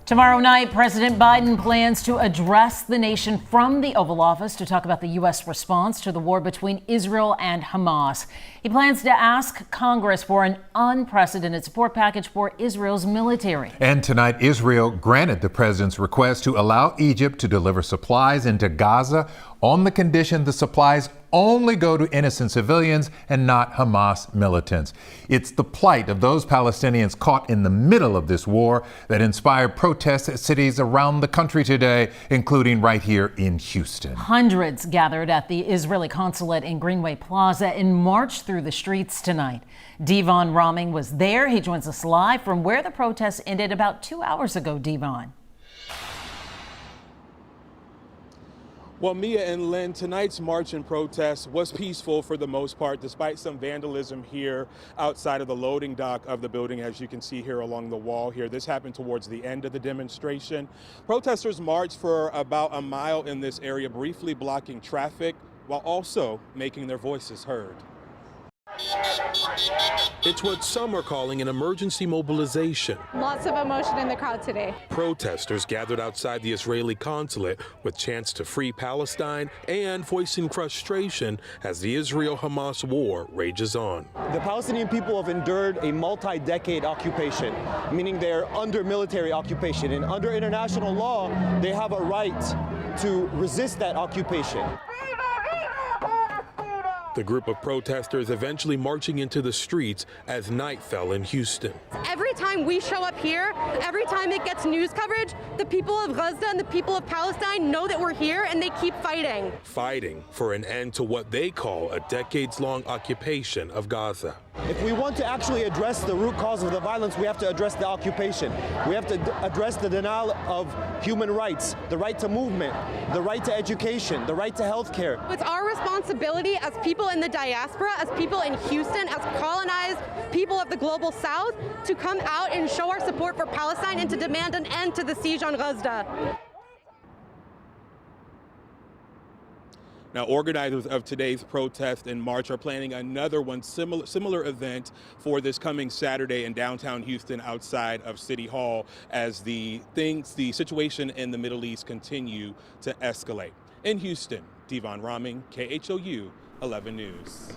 Tomorrow night, President Biden plans to address the nation from the Oval Office to talk about the U.S. response to the war between Israel and Hamas. He plans to ask Congress for an unprecedented support package for Israel's military. And tonight, Israel granted the president's request to allow Egypt to deliver supplies into Gaza on the condition the supplies only go to innocent civilians and not Hamas militants. It's the plight of those Palestinians caught in the middle of this war that inspired protests at cities around the country today, including right here in Houston. Hundreds gathered at the Israeli consulate in Greenway Plaza and marched through the streets tonight. Devon Rahming was there. He joins us live from where the protests ended about 2 hours ago. Devon. Well, Mia and Lynn, tonight's march and protest was peaceful for the most part, despite some vandalism here outside of the loading dock of the building, as you can see here along the wall here. This happened towards the end of the demonstration. Protesters marched for about a mile in this area, briefly blocking traffic while also making their voices heard. It's what some are calling an emergency mobilization. Lots of emotion in the crowd today. Protesters gathered outside the Israeli consulate with chants to free Palestine and voicing frustration as the Israel-Hamas war rages on. The Palestinian people have endured a multi-decade occupation, meaning they're under military occupation, and under international law, they have a right to resist that occupation. The group of protesters eventually marching into the streets as night fell in Houston. Every time we show up here, every time it gets news coverage, the people of Gaza and the people of Palestine know that we're here and they keep fighting. Fighting for an end to what they call a decades-long occupation of Gaza. If we want to actually address the root cause of the violence, we have to address the occupation. We have to address the denial of human rights, the right to movement, the right to education, the right to health care. It's our responsibility as people in the diaspora, as people in Houston, as colonized people of the global south, to come out and show our support for Palestine and to demand an end to the siege on Gaza. Now, organizers of today's protest and march are planning another one, similar event for this coming Saturday in downtown Houston outside of City Hall as the situation in the Middle East continue to escalate. In Houston, Devon Rahming, KHOU 11 News.